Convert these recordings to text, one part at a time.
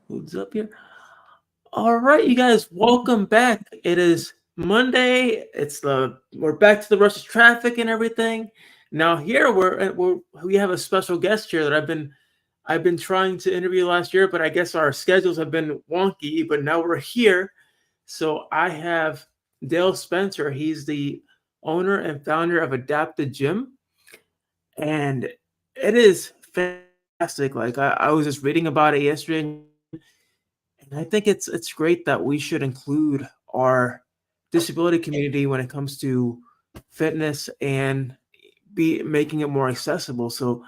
Who's up here? All right, you guys, welcome back. It is Monday. We're back to the rush of traffic and everything. Now here we have a special guest here that I've been trying to interview last year, but I guess our schedules have been wonky. But now we're here, so I have Dale Spencer. He's the owner and founder of ADAPTA Gym, and it is fantastic. Like I was just reading about it yesterday, and I think it's great that we should include our disability community when it comes to fitness and be making it more accessible. So,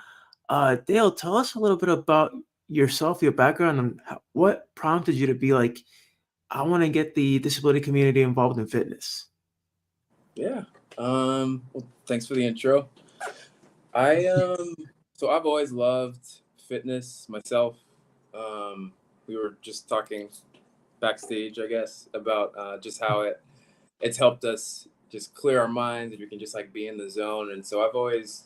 Dale, tell us a little bit about yourself, your background, and what prompted you to be like, I want to get the disability community involved in fitness. Yeah. Well, thanks for the intro. I so I've always loved fitness myself. We were just talking backstage, I guess, about just how it's helped us just clear our minds and we can just like be in the zone. And so I've always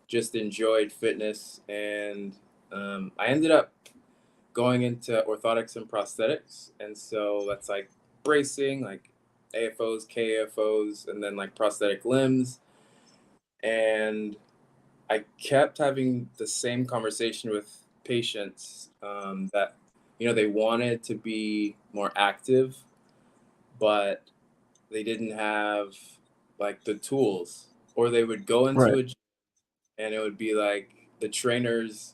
just enjoyed fitness, and I ended up going into orthotics and prosthetics, and so that's like bracing, like AFOs, KFOs, and then like prosthetic limbs. And I kept having the same conversation with patients that they wanted to be more active, but they didn't have like the tools, or they would go into Right. a gym and it would be like the trainers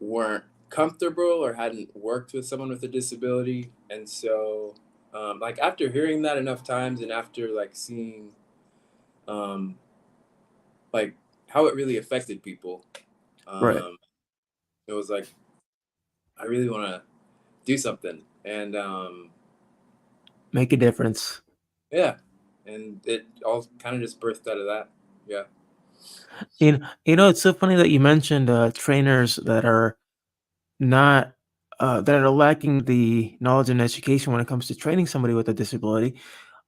weren't comfortable or hadn't worked with someone with a disability. And so like after hearing that enough times and after like seeing um, like how it really affected people, Right. um, it was like I really want to do something. And Make a difference. yeah, and it all kind of just birthed out of that. Yeah. It's so funny that you mentioned trainers that are not that are lacking the knowledge and education when it comes to training somebody with a disability.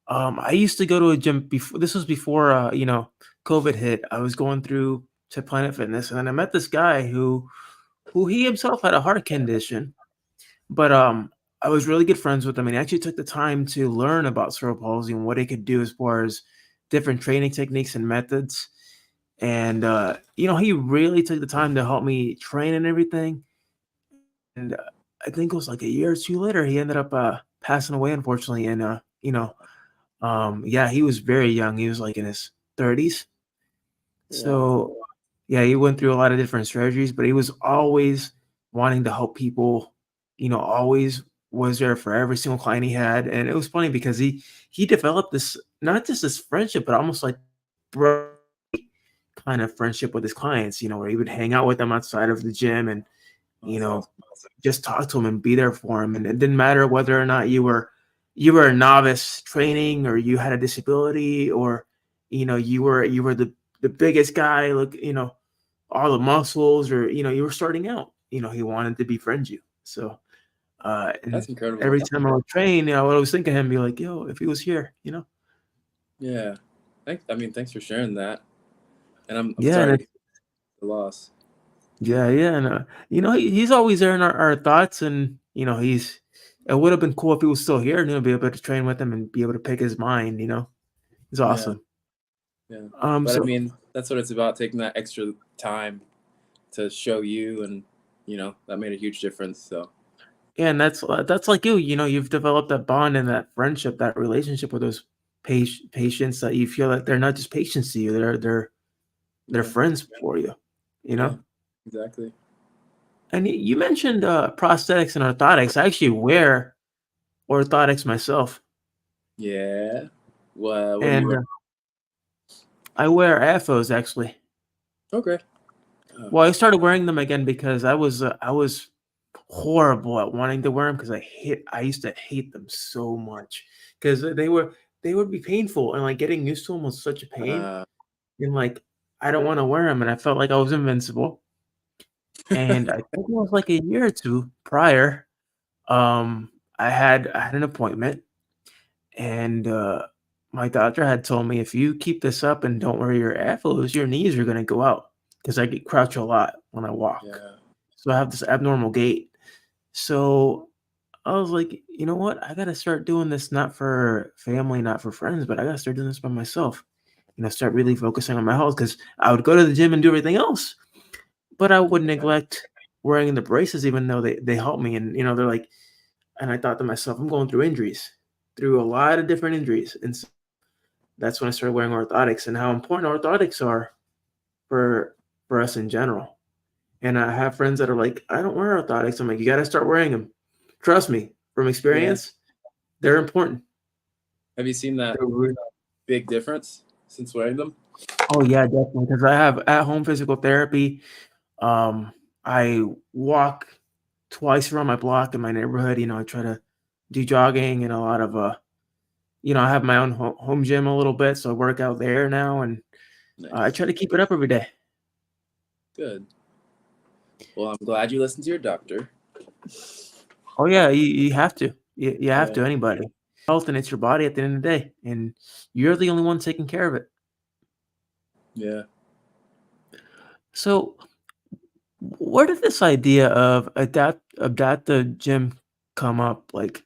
I used to go to a gym before. This was before COVID hit. I was going through to Planet Fitness, and then I met this guy who he himself had a heart condition, but I was really good friends with him, and he actually took the time to learn about cerebral palsy and what it could do as far as different training techniques and methods. And he really took the time to help me train and everything. And I think it was like a year or two later, he ended up passing away, unfortunately. And yeah, he was very young. He was like in his 30s. Wow. So yeah, he went through a lot of different surgeries, but he was always wanting to help people. Always was there for every single client he had. And it was funny because he developed this, not just this friendship, but almost like bro kind of friendship with his clients. Where he would hang out with them outside of the gym and Oh, you that's know awesome. just talk to him and be there for him. And it didn't matter whether or not you were a novice training, or you had a disability, or you were the biggest guy, look, all the muscles, or you were starting out. He wanted to befriend you. So and That's incredible. every time I would train, I would always think of him, be like, yo, if he was here. Yeah. Thanks for sharing that. And I'm Yeah, and sorry to it's hear the loss. yeah, and he's always there in our thoughts, and it would have been cool if he was still here and be able to train with him and be able to pick his mind. He's Yeah. awesome. Yeah. But I So mean, that's what it's about, taking that extra time to show you, and that made a huge difference. So yeah, and that's like you've developed that bond and that friendship, that relationship with those patients, that you feel like they're not just patients to you, they're yeah, friends for you, you yeah, know. exactly. And you mentioned prosthetics and orthotics. I actually wear orthotics myself, Yeah. What do you and wear? I wear AFOs actually. Okay. Well, I started wearing them again because I was horrible at wanting to wear them, because I used to hate them so much, because they would be painful, and like getting used to them was such a pain, Uh, and like I don't want to wear them, and I felt like I was invincible. And I think it was like a year or two prior, um, I had an appointment, and my doctor had told me, if you keep this up and don't wear your AFOs, your knees are gonna go out, because I get crouch a lot when I walk. yeah. So I have this abnormal gait. So I was like, you know what? I gotta start doing this not for family, not for friends, but I gotta start doing this by myself. Start really focusing on my health because I would go to the gym and do everything else, but I would neglect wearing the braces, even though they help me. And they're like, and I thought to myself, I'm going through injuries, through a lot of different injuries, and so that's when I started wearing orthotics and how important orthotics are for us in general. And I have friends that are like, I don't wear orthotics. I'm like, you got to start wearing them. Trust me, from Yeah. experience, they're important. Have you seen that They're really- big difference since wearing them? oh yeah, definitely. Because I have at-home physical therapy. I walk twice around my block in my neighborhood. I try to do jogging and a lot of I have my own home gym a little bit, so I work out there now, and I Nice. try to keep it up every day. Good. Well, I'm glad you listened to your doctor. Oh yeah, you have to. You have Yeah. to. Anybody. Health and it's your body at the end of the day, and you're the only one taking care of it. Yeah. So, where did this idea of adapt the gym come up? Like,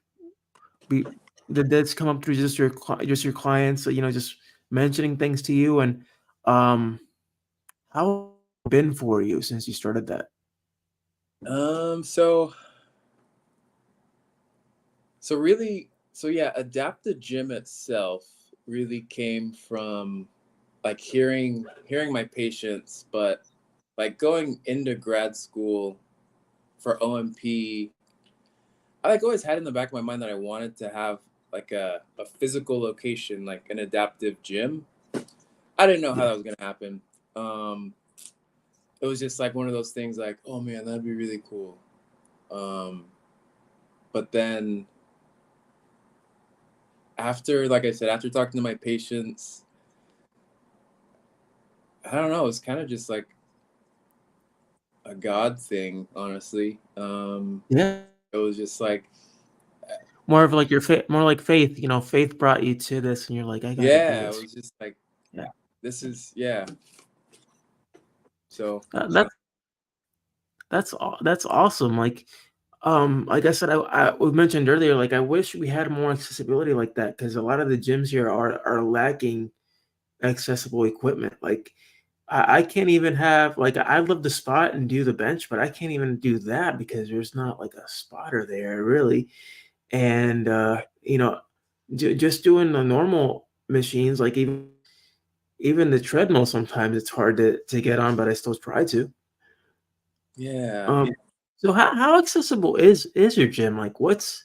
be did this come up through just your clients? Just mentioning things to you, and how has it been for you since you started that? So really, yeah, adapt the gym itself really came from like hearing my patients, but like going into grad school for OMP, I like always had in the back of my mind that I wanted to have like a physical location, like an adaptive gym. I didn't know how Yeah. that was gonna happen. Um, it was just like one of those things like, oh man, that'd be really cool. Um, but then after, like I said, after talking to my patients, I don't know, it's kind of just like a God thing, honestly. Yeah. It was just like, More of like your more like faith. Faith brought you to this, and you're like, I gotta do yeah, it this. was just like, Yeah. this is, yeah. So, Uh, yeah. that's that's awesome. Like I said, we mentioned earlier, like I wish we had more accessibility like that because a lot of the gyms here are lacking accessible equipment. Like I can't even have like I love the spot and do the bench, but I can't even do that because there's not like a spotter there really. And just doing the normal machines, like even the treadmill, sometimes it's hard to get on, but I still try to. Yeah. Um, so how accessible is your gym? Like what's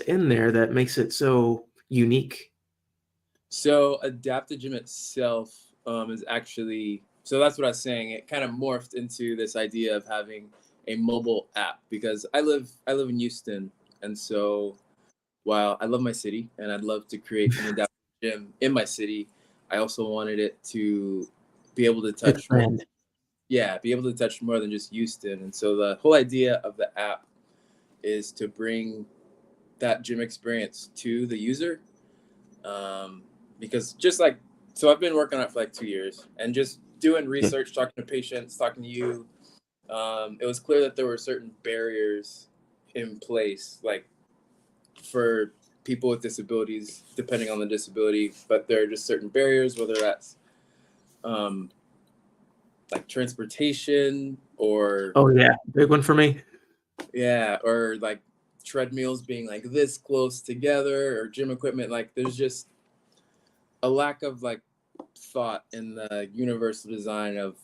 in there that makes it so unique? So, Adaptive Gym itself is actually, so that's what I was saying. It kind of morphed into this idea of having a mobile app because I live in Houston, and so while I love my city and I'd love to create an adaptive gym in my city, I also wanted it to be able to touch more. Expand. Yeah, be able to touch more than just Houston. And so the whole idea of the app is to bring that gym experience to the user. Um, because just like, so I've been working on it for like 2 years and just doing Yeah. research, talking to patients, talking to you. It was clear that there were certain barriers in place, like for people with disabilities, depending on the disability, but there are just certain barriers, whether that's um, like transportation or Oh yeah, big one for me. yeah, or like treadmills being like this close together or gym equipment. Like there's just a lack of like thought in the universal design of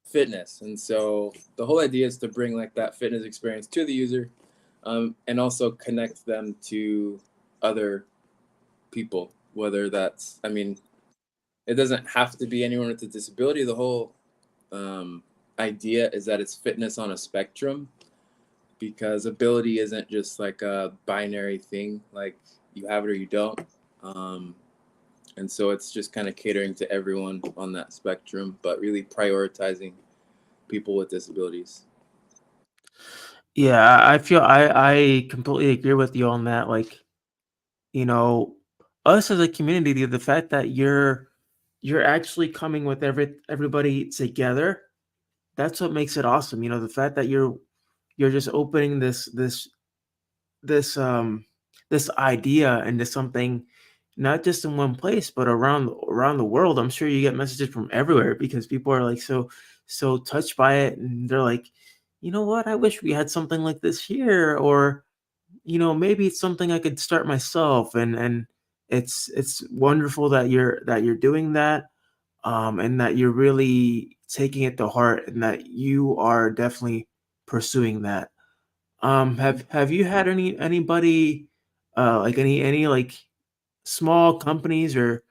fitness. And so the whole idea is to bring like that fitness experience to the user, and also connect them to other people, whether that's, I mean, it doesn't have to be anyone with a disability. The whole um, idea is that it's fitness on a spectrum because ability isn't just like a binary thing, like you have it or you don't. Um, and so it's just kind of catering to everyone on that spectrum, but really prioritizing people with disabilities. Yeah, I feel I completely agree with you on that. Like, you know, us as a community, the fact that you're actually coming with everybody together, that's what makes it awesome. The fact that you're just opening this this idea into something not just in one place but around the world. I'm sure you get messages from everywhere because people are like so touched by it, and they're like, you know what, I wish we had something like this here, or maybe it's something I could start myself. And it's wonderful that you're doing that, and that you're really taking it to heart, and that you are definitely pursuing that. Have you had anybody, like any like small companies or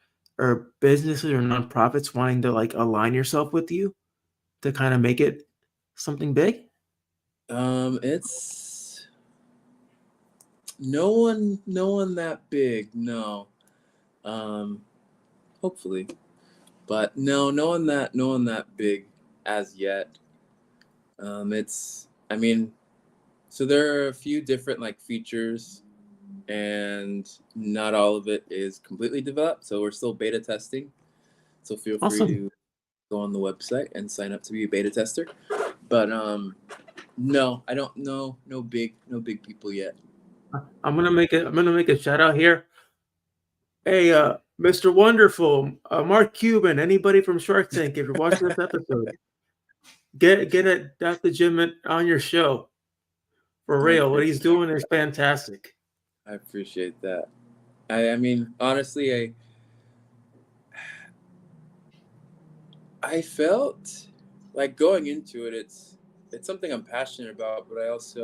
businesses or nonprofits wanting to like align yourself with you to kind of make it something big? It's no one that big, no. Um, Hopefully, but no one that big as yet. It's I mean, so there are a few different like features, and not all of it is completely developed. So we're still beta testing. So feel free Awesome. to go on the website and sign up to be a beta tester. But no, I don't know no big people yet. I'm gonna make a shout out here. Hey, Mr. Wonderful, Mark Cuban, anybody from Shark Tank, if you're watching this episode, get Dr. Jim on your show. For I real, what he's appreciate doing is fantastic. I appreciate that. I mean honestly I felt like going into it, it's something I'm passionate about, but I almost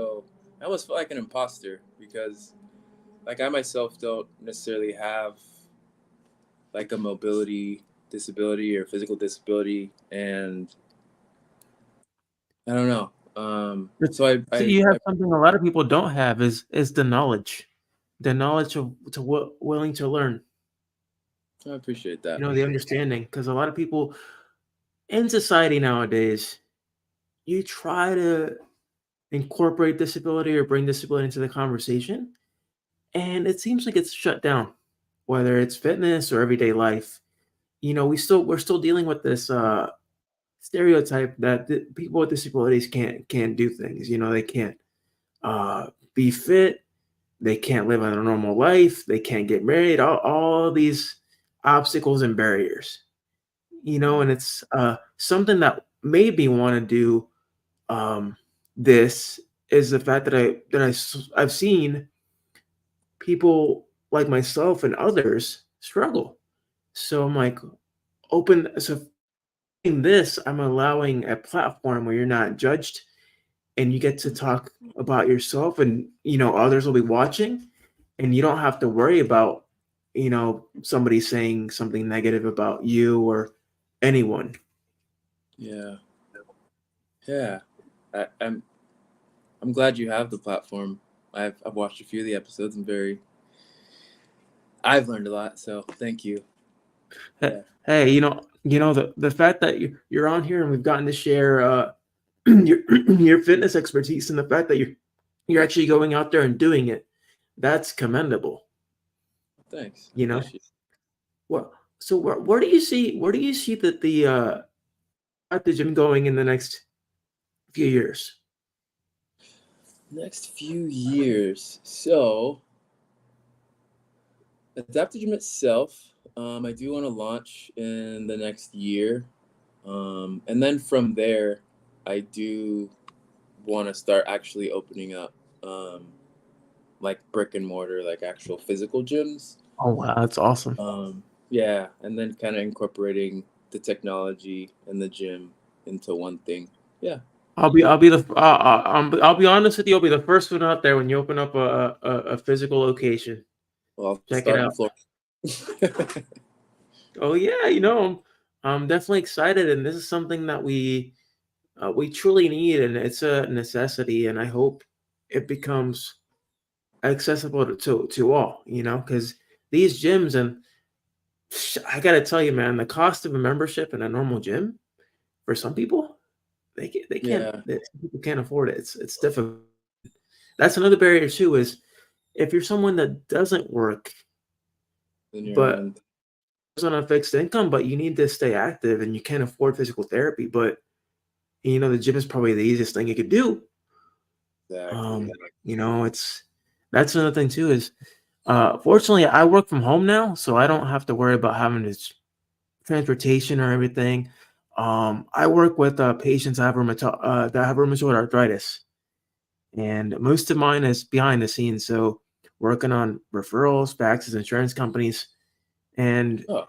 felt like an imposter because like I myself don't necessarily have like a mobility disability or physical disability, and I don't know. So See, you have something a lot of people don't have is the knowledge of willing to learn. I appreciate that. The understanding, because a lot of people in society nowadays, you try to incorporate disability or bring disability into the conversation, and it seems like it's shut down, whether it's fitness or everyday life. We're still dealing with this stereotype that people with disabilities can't do things. They can't be fit, they can't live a normal life, they can't get married, all these obstacles and barriers. And it's something that made me want to do this is the fact that I've seen people like myself and others struggle. So I'm like, open. So in this, I'm allowing a platform where you're not judged, and you get to talk about yourself, and others will be watching, and you don't have to worry about somebody saying something negative about you or anyone. Yeah, yeah. I'm glad you have the platform. I've watched a few of the episodes and I've learned a lot. So thank you. Yeah. Hey, the fact that you're on here and we've gotten to share your your fitness expertise, and the fact that you're actually going out there and doing it, that's commendable. Thanks. I You know appreciate what? So where do you see that the at the gym going in the next few years? it. Next few years. So Adaptogen itself, I do want to launch in the next year. And then from there, I do want to start actually opening up like brick and mortar, like actual physical gyms. Oh wow, that's awesome. Yeah, and then kind of incorporating the technology and the gym into one thing. Yeah. I'll be honest with you. I'll be the first one out there when you open up a physical location. Well, I'll Check it start in out. Florida. Oh yeah, I'm definitely excited, and this is something that we truly need, and it's a necessity. And I hope it becomes accessible to all. Because these gyms, and I gotta tell you, man, the cost of a membership in a normal gym for some people, Yeah, some people can't afford it. It's difficult. That's another barrier too. Is if you're someone that doesn't work, then you're but on. is on a fixed income, but you need to stay active and you can't afford physical therapy, but the gym is probably the easiest thing you could do. Exactly. It's that's another thing too is fortunately I work from home now, so I don't have to worry about having this transportation or everything. I work with patients that have rheumatoid arthritis, and most of mine is behind the scenes. So working on referrals, faxes, insurance companies, and Oh, I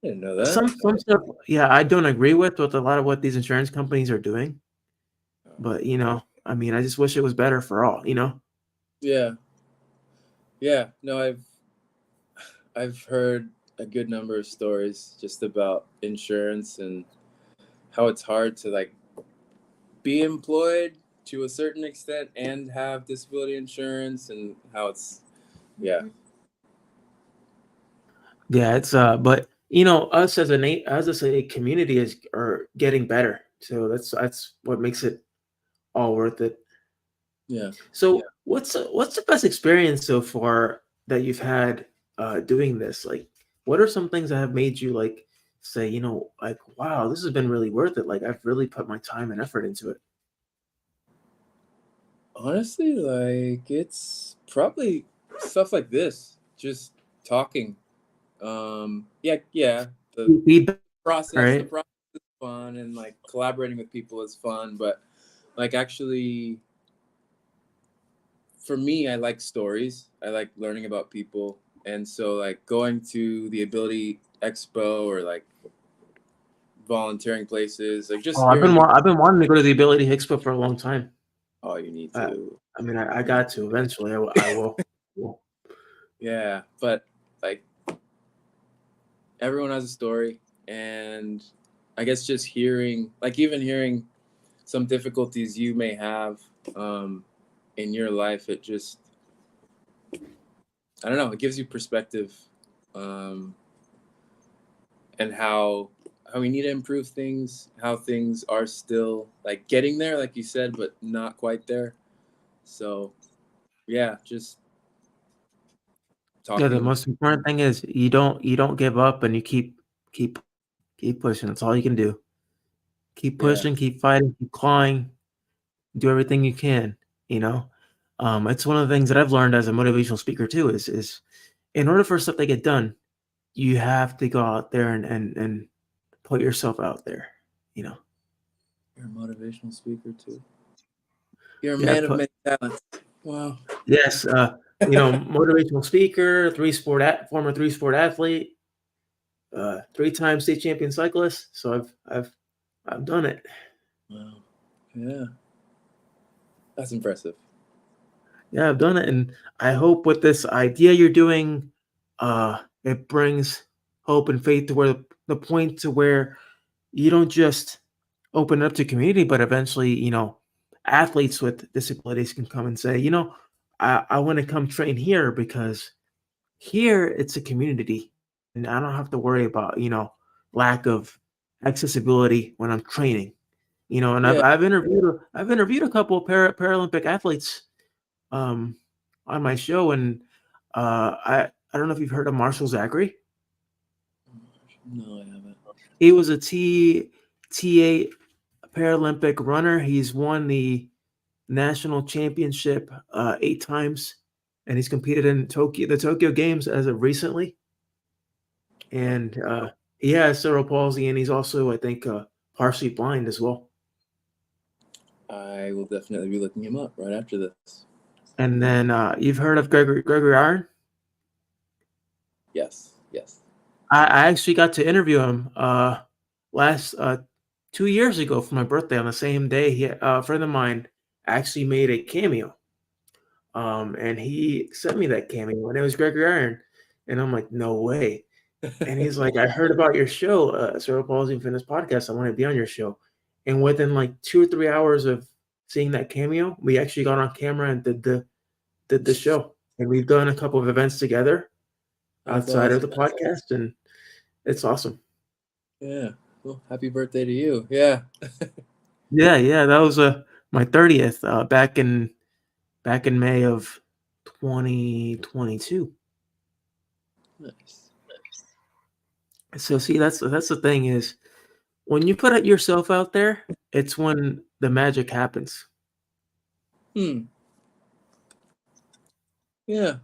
didn't know that. some stuff. Yeah, I don't agree with a lot of what these insurance companies are doing, Oh. but I mean, I just wish it was better for all. Yeah, yeah. No, I've heard a good number of stories just about insurance and how it's hard to like be employed to a certain extent and have disability insurance, and how it's yeah. Yeah, it's but us as a community is are getting better. So that's what makes it all worth it. Yeah. So what's the best experience so far that you've had doing this? Like, what are some things that have made you like say, like, wow, this has been really worth it. Like, I've really put my time and effort into it. Honestly, like it's probably stuff like this, just talking. Yeah, the Feedback, the right? process is fun, and like collaborating with people is fun, but like actually for me, I like stories. I like learning about people, and so like going to the Ability Expo or like volunteering places, like just Oh, hearing people. I've been wanting to go to the Ability Expo for a long time. Oh, you need Uh, to. I mean, I got to eventually. I will. Will. Yeah, but like everyone has a story, and I guess just hearing, like even hearing some difficulties you may have um, in your life, it just, I don't know, it gives you perspective, um, and how we need to improve things, how things are still like getting there, like you said, but not quite there. So yeah, just Yeah, the talking. most important thing is you don't give up and you keep keep pushing. That's all you can do. Keep Yeah, pushing, keep fighting, keep clawing, do everything you can, you know? It's one of the things that I've learned as a motivational speaker too is in order for stuff to get done, you have to go out there and put yourself out there, you know? you're a motivational speaker too. You're a Yeah, man of put many talents. Wow. yes, motivational speaker, former three-sport athlete, three-time state champion cyclist. So I've done it. Wow. Yeah, that's impressive. Yeah, I've done it, and I hope with this idea you're doing, it brings hope and faith to where the point to where you don't just open it up to community, but eventually, athletes with disabilities can come and say, I want to come train here because here it's a community, and I don't have to worry about lack of accessibility when I'm training. And Yeah. I've interviewed a couple of Paralympic athletes um, on my show, and I don't know if you've heard of Marshall Zachary. No, I haven't. He was a T8 Paralympic runner. He's won the national championship 8 times, and he's competed in the Tokyo Games as of recently. And he has cerebral palsy, and he's also, I think, partially blind as well. I will definitely be looking him up right after this. And then you've heard of Gregory Iron? Yes, yes. I actually got to interview him last 2 years ago for my birthday on the same day. A friend of mine actually made a cameo, and he sent me that cameo, and it was Gregory Iron, and I'm like, no way. And he's like, I heard about your show, Cerebral Palsy and Fitness Podcast. I want to be on your show. And within like 2 or 3 hours of seeing that cameo, we actually got on camera and did the show. And we've done a couple of events together That's outside of awesome. the podcast, and it's awesome. Yeah. Well, happy birthday to you. Yeah. Yeah, yeah, that was my 30th back in May of 2022. Nice. So see, that's the thing is when you put yourself out there, it's when the magic happens. Hmm. Yeah,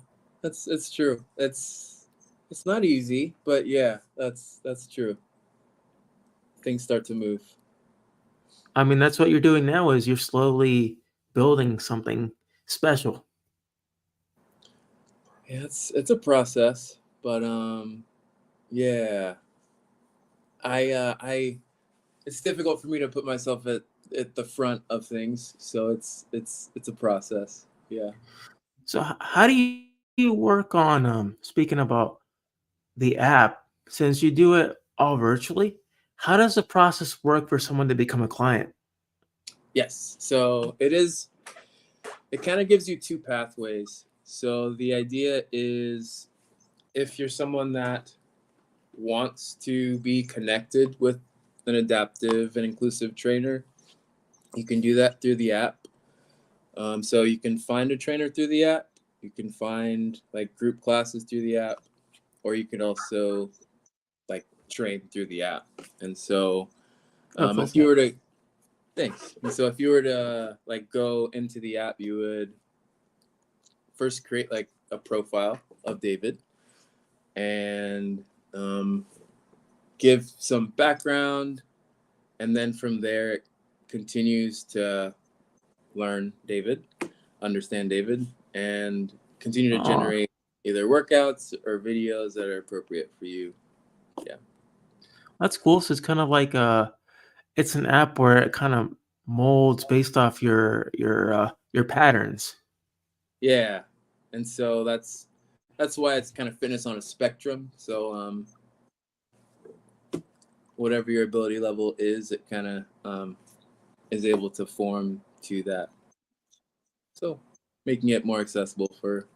it's true. It's not easy, but yeah, that's true. Things start to move. I mean, that's what you're doing now is you're slowly building something special. Yeah, it's a process, but yeah, I it's difficult for me to put myself at the front of things, so it's a process. Yeah. So how do you work on speaking about the app, since you do it all virtually, how does the process work for someone to become a client? Yes. So it kind of gives you two pathways. So the idea is if you're someone that wants to be connected with an adaptive and inclusive trainer, you can do that through the app. So you can find a trainer through the app. You can find like group classes through the app, or you can also like train through the app. And so Oh, cool. if you were to thanks. And so if you were to like go into the app, you would first create like a profile of David and give some background, and then from there it continues to learn David, understand David, and continue to Oh, generate either workouts or videos that are appropriate for you. Yeah. that's cool. So it's kind of like it's an app where it kind of molds based off your patterns. Yeah. And so that's why it's kind of fitness on a spectrum. So whatever your ability level is, it kind of is able to form to that. So making it more accessible for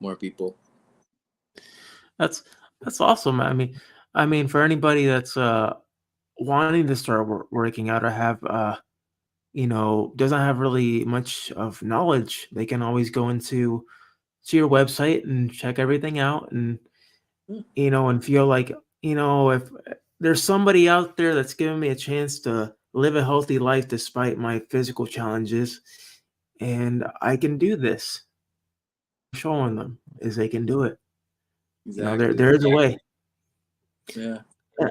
more people. That's that's awesome. I mean for anybody that's wanting to start working out or have doesn't have really much of knowledge, they can always go to your website and check everything out and Hmm, and feel like, if there's somebody out there that's giving me a chance to live a healthy life despite my physical challenges, and I can do this, showing them is they can do it. exactly. There is a way. Yeah. Yeah.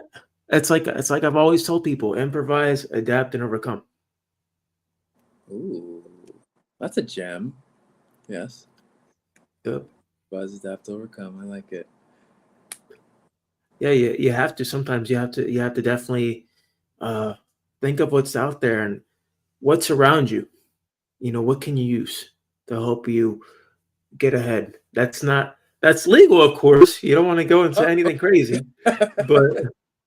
It's like I've always told people, improvise, adapt, and overcome. Ooh, that's a gem. Yes. Yep. Buzz adapt overcome. I like it. Yeah, you have to. Sometimes you have to definitely uh, think of what's out there and what's around you. What can you use to help you get ahead? That's legal, of course. You don't want to go into Oh, anything crazy, but okay.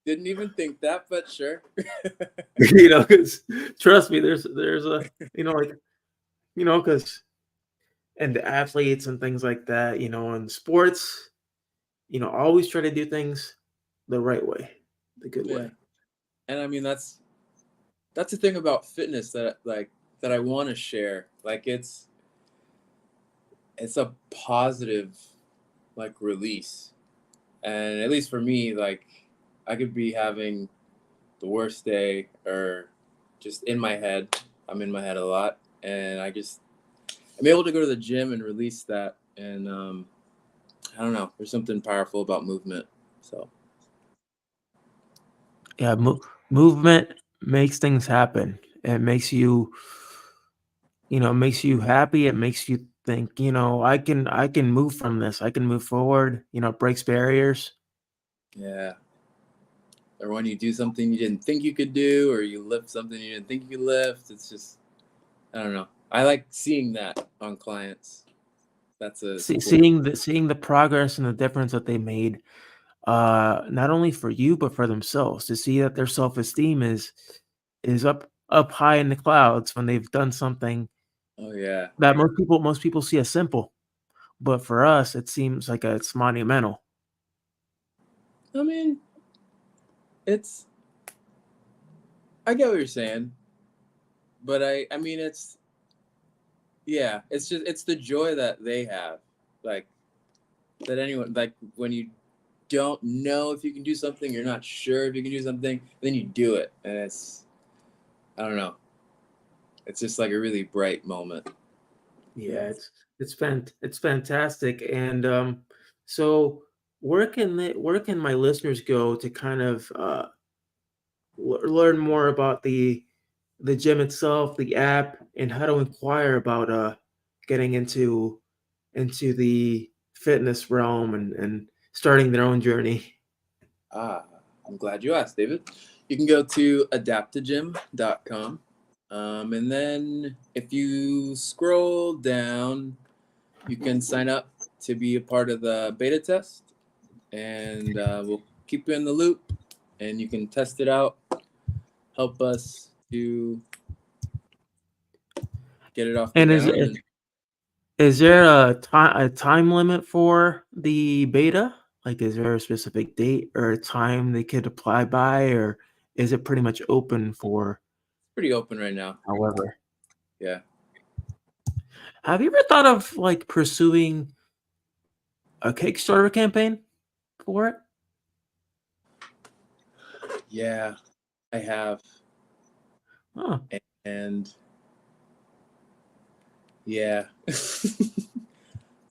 Didn't even think that, but sure. because trust me, there's a like because and the athletes and things like that, in sports, always try to do things the right way, the good Yeah. way. And I mean that's the thing about fitness that I want to share. Like it's a positive like release. And at least for me, like I could be having the worst day or just in my head. I'm in my head a lot, and I'm able to go to the gym and release that. And I don't know. There's something powerful about movement. So Yeah, movement makes things happen. It makes you happy. It makes you think, I can move from this. I can move forward. It breaks barriers. yeah. Or when you do something you didn't think you could do, or you lift something you didn't think you could lift, it's just I don't know. I like seeing that on clients. It's a cool. Seeing the progress and the difference that they made, not only for you but for themselves, to see that their self-esteem is up high in the clouds when they've done something Oh yeah. that most people see as simple, but for us it seems like it's monumental. I mean, it's I get what you're saying, but I mean it's yeah, it's just it's the joy that they have. Like that anyone like when you don't know if you can do something, you're not sure if you can do something, then you do it. And it's I don't know. It's just like a really bright moment. Yeah, it's fantastic. And so where can my listeners go to kind of learn more about the gym itself, the app, and how to inquire about getting into the fitness realm and starting their own journey? Ah, I'm glad you asked, David. You can go to adaptagym.com. And then if you scroll down, you can sign up to be a part of the beta test, and we'll keep you in the loop, and you can test it out, help us to get it off the And ground. And is there a time limit for the beta? Like, is there a specific date or a time they could apply by, or is it pretty much open for it's pretty open right now. however? Yeah. Have you ever thought of like pursuing a Kickstarter campaign for it? Yeah, I have. Oh, And yeah,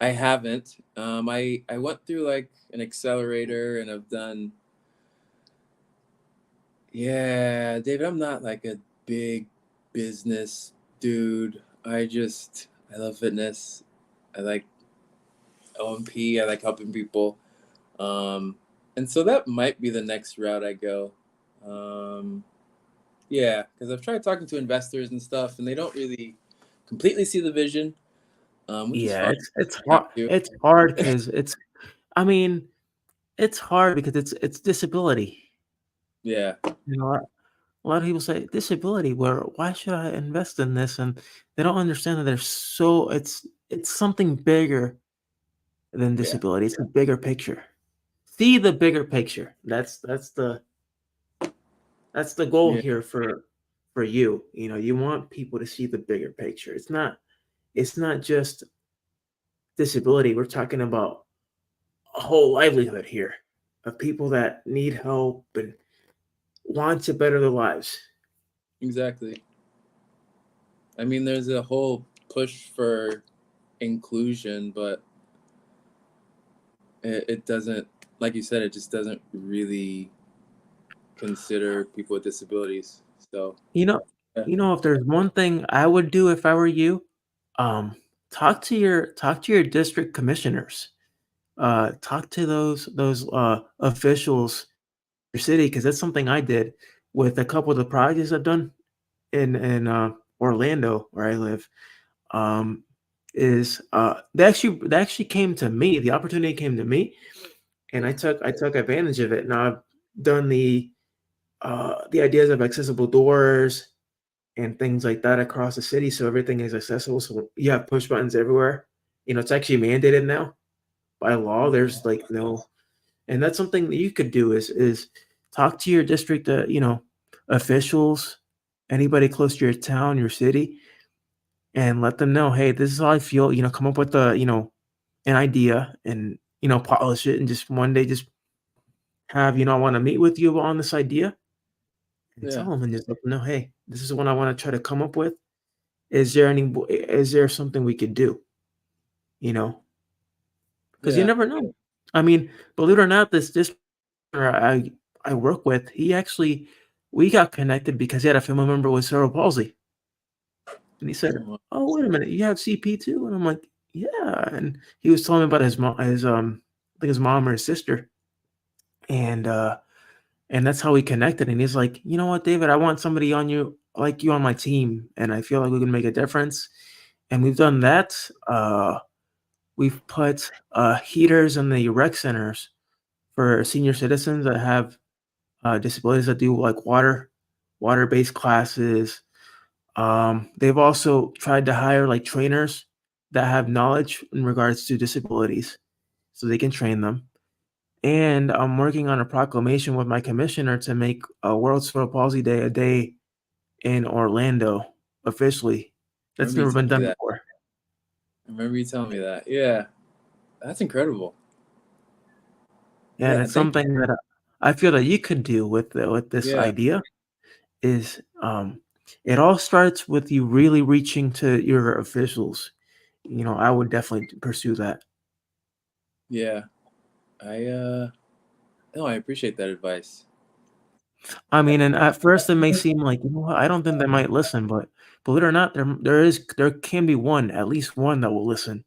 I haven't. I went through like an accelerator, and I've done. Yeah, David, I'm not like a big business dude. I love fitness. I like OMP. I like helping people. Um, and so that might be the next route I go. Um, yeah, because I've tried talking to investors and stuff, and they don't really completely see the vision, which is yeah, fine. it's Not hard. to. It's hard because I mean, it's hard because it's disability. Yeah, You know, a lot of people say disability. Where why should I invest in this? And they don't understand that there's so it's something bigger than yeah, disability. It's a bigger picture. See the bigger picture. That's the goal yeah, here for you. You know, you want people to see the bigger picture. It's not just disability. We're talking about a whole livelihood here of people that need help and want to better their lives. exactly. I mean, there's a whole push for inclusion, but it doesn't, like you said, it just doesn't really consider people with disabilities. So, You know, yeah, if there's one thing I would do if I were you, um, talk to your district commissioners. Talk to those officials in your city because that's something I did with a couple of the projects I've done in Orlando where I live. Um, is they actually came to me. The opportunity came to me, and I took advantage of it. Now I've done the ideas of accessible doors and things like that across the city, so everything is accessible. So you have push buttons everywhere. It's actually mandated now by law. There's like no, and that's something that you could do is talk to your district, officials, anybody close to your town, your city, and let them know, hey, this is how I feel. Come up with an idea and polish it, and just one day just have I want to meet with you on this idea and tell yeah, them and just let them know, hey, this is what I want to try to come up with. Is there something we could do? You know, because you yeah. never know. I mean, believe it or not, this I work with, we got connected because he had a family member with cerebral palsy, and he said, Oh, "Oh, wait a minute, you have CP too?" And I'm like, "Yeah." And he was telling me about his mom, I think his mom or his sister, and that's how we connected. And he's like, "You know what, David? I want somebody on you like you on my team, and I feel like we can make a difference." And we've done that. We've put heaters in the rec centers for senior citizens that have disabilities that do like water-based classes. They've also tried to hire like trainers that have knowledge in regards to disabilities so they can train them. And I'm working on a proclamation with my commissioner to make World Cerebral Palsy Day a day in Orlando officially. I That's remember you never been telling me done that. before. I remember you telling me that. Yeah, that's incredible. Yeah, and Yeah, it's thank you. something that I feel that you could do with this Yeah, idea is it all starts with you really reaching to your officials I would definitely pursue that. Yeah. I no, I appreciate that advice. I mean, and at first it may seem like, what, I don't think they might listen, but believe it or not, there can be one, at least one that will listen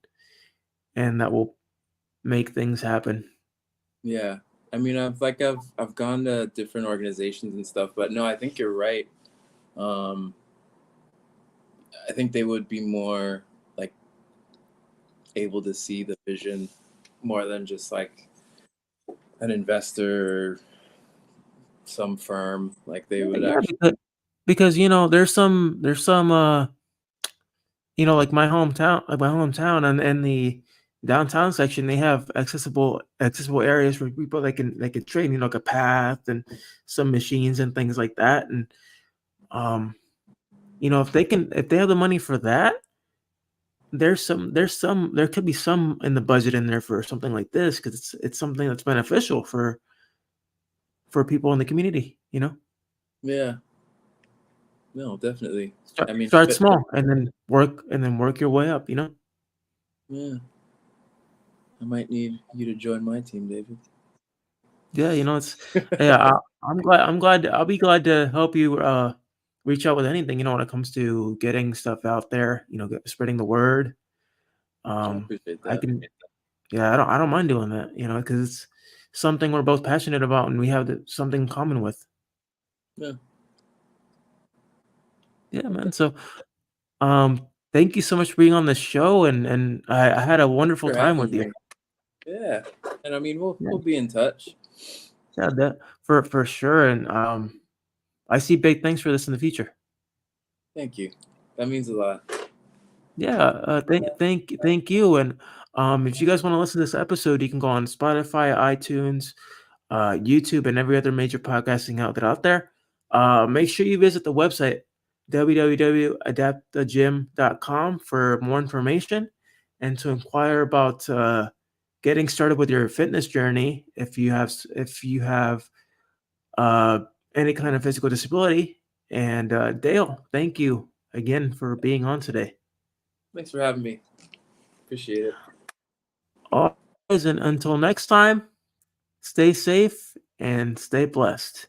and that will make things happen. Yeah. I mean, I've gone to different organizations and stuff, but no, I think you're right. Um, I think they would be more like able to see the vision more than just like an investor or some firm. Like they would Yeah, actually. because there's some like my hometown and the downtown section, they have accessible areas for people they can train, like a path and some machines and things like that. And um if they have the money for that, there could be some in the budget in there for something like this, because it's something that's beneficial for people in the community. Yeah. No, definitely. Start I mean, start but small and then work your way up. yeah, I might need you to join my team, David. Yeah, it's yeah. I'm glad. I'll be glad to help you reach out with anything. When it comes to getting stuff out there. Spreading the word. I Um, appreciate I that. can. Yeah, I don't mind doing that. Because it's something we're both passionate about and we have something in common with. Yeah. Yeah, Okay. man. So, thank you so much for being on the show, and I had a wonderful For time with having you. me. Yeah. And I mean, we'll Yeah, we'll be in touch. yeah, that for sure. And I see big things for this in the future. Thank you. That means a lot. Yeah, thank you. And if you guys want to listen to this episode, you can go on Spotify, iTunes, YouTube, and every other major podcasting outlet out there. Make sure you visit the website www.adaptagym.com for more information and to inquire about getting started with your fitness journey. If you have uh, any kind of physical disability. And Dale, thank you again for being on today. Thanks for having me. Appreciate it. Always, and until next time, stay safe and stay blessed.